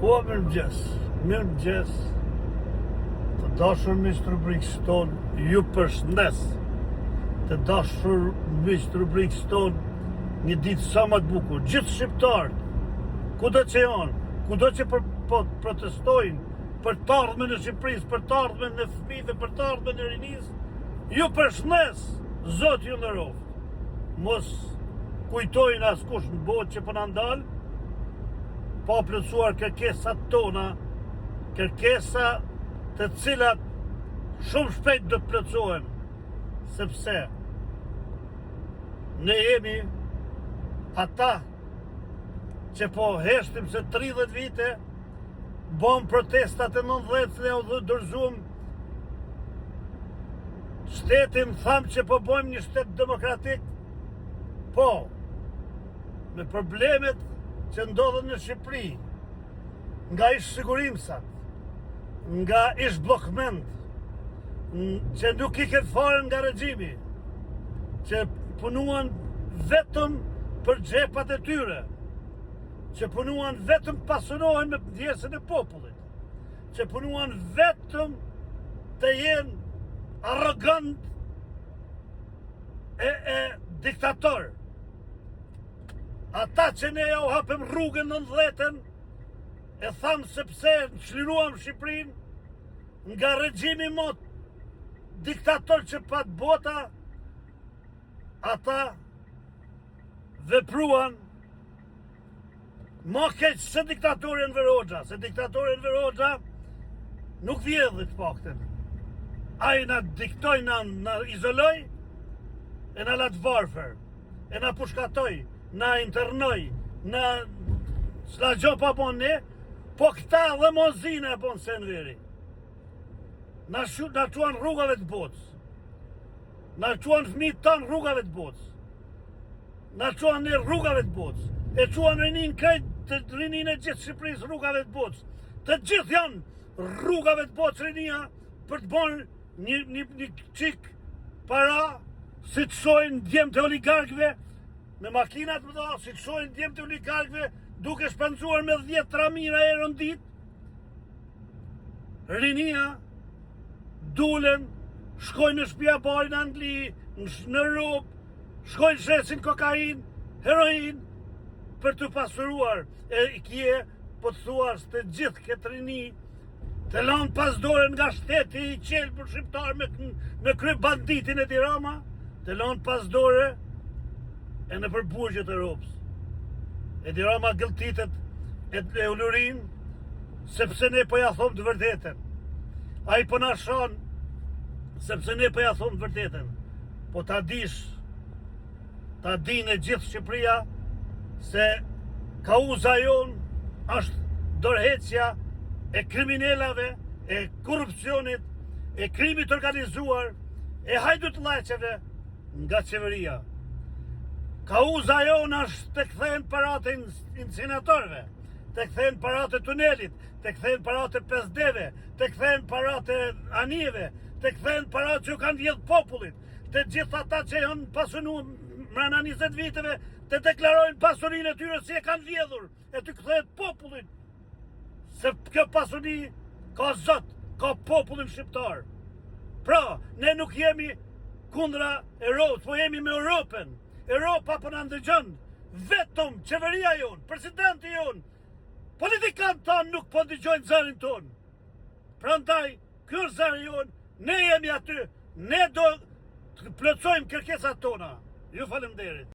Po, mirëmëngjes, të dashur miq të rubrikës tonë, ju përshëndes. Të dashur miq të rubrikës tonë, një ditë sa më të bukur. Gjithë shqiptarët, kudo që janë, kudo që protestojnë për të ardhmen e Shqipërisë, për të ardhmen e fëmijëve, për të ardhmen e rinisë, ju përshëndes, Zoti ju nderoft. Mos kujtojnë askush në botë që po na ndal, pa plotësuar kërkesat tona, kërkesa të cilat shumë shpejt do të plotësohen, sepse ne jemi ata që po heshtim se 30 vite, bëm protestat e 90 dhe u dorëzuam shtetin, thamë që po bëjmë një shtet demokratik, po, me problemet që ndodhen në Shqipëri, nga ish sigurimsat, nga ish blokment, që nuk i këtë fare nga regjimi, që punuan vetëm për xhepat e tyre, që punuan vetëm pasunohen me pjesën e popullit, që punuan vetëm të jenë arrogant e diktator. Ata që ne ja u hapëm rrugën në 90-ën, e thamë sepse çliruam Shqipërinë nga regjimi mot diktator që pat bota, ata vepruan më keq se diktatori Enver Hoxha, se diktatori Enver Hoxha nuk vjedhë të paktën. Ai na diktoi, na izoloi, e na lat varfër, e na pushkatoi, na internoi, na s'la gjo pa bon ne, po këta dhe mozina e bon se Enveri. Na quan rrugave të botës, na quan fëmijët tanë rrugave të botës, na quan ne rrugave të botës, e quan rinin krejt të rinin e gjithë Shqipërisë rrugave të botës. Të gjithë janë rrugave të botës rinia për të bon një qik para, si të shojnë djemë të oligarkëve, me makinat më da, si të shojnë djemë të oligarkëve, duke shpenzuar me 10.000 euro në ditë. Rinia dulen, shkojnë në shtëpia bajnë në Angli, në Europë, shkojnë shesin kokain, heroin, për të pasuruar. E kje, po të thuar, të gjithë këtë rini, të lanë pas dore nga shteti i qelë për shqiptar me kry banditin e Tirama, të lanë pas dore e në përburgjet e Europës. E Tirama gëlltitet e ulurin, sepse ne po ja thomë të vërtetën. A i po na shonë, sepse ne po ja thomë të vërtetën. Po ta dish, ta dinë e gjithë Shqipëria, se kauza jonë është dorëheqja e kriminelave, e korupcionit, e krimit organizuar, e hajdutllaqeve nga qeveria. Kauza jonë është të kthejnë parate incineratorëve, të kthejnë parate tunelit, të kthejnë parate 5D-ve, të kthejnë parate anijeve, të kthejnë parate që kanë vjedhë popullit, të gjithë ata që janë pasunu mrena 20 viteve, të deklarojnë pasurin e tyre si e kanë vjedhur, e të kthejnë popullit. Se kjo pasuni ka zot, ka popullin shqiptar. Pra, ne nuk jemi kundra Europës, po jemi me Europën. Europa po na ndëgjon, vetëm qeveria jonë, presidenti jonë, politikanë tanë nuk po ndëgjojnë zërin tonë. Prandaj, ky është zëri jonë, ne jemi aty, ne do të plotësojmë kërkesat tona. Ju faleminderit.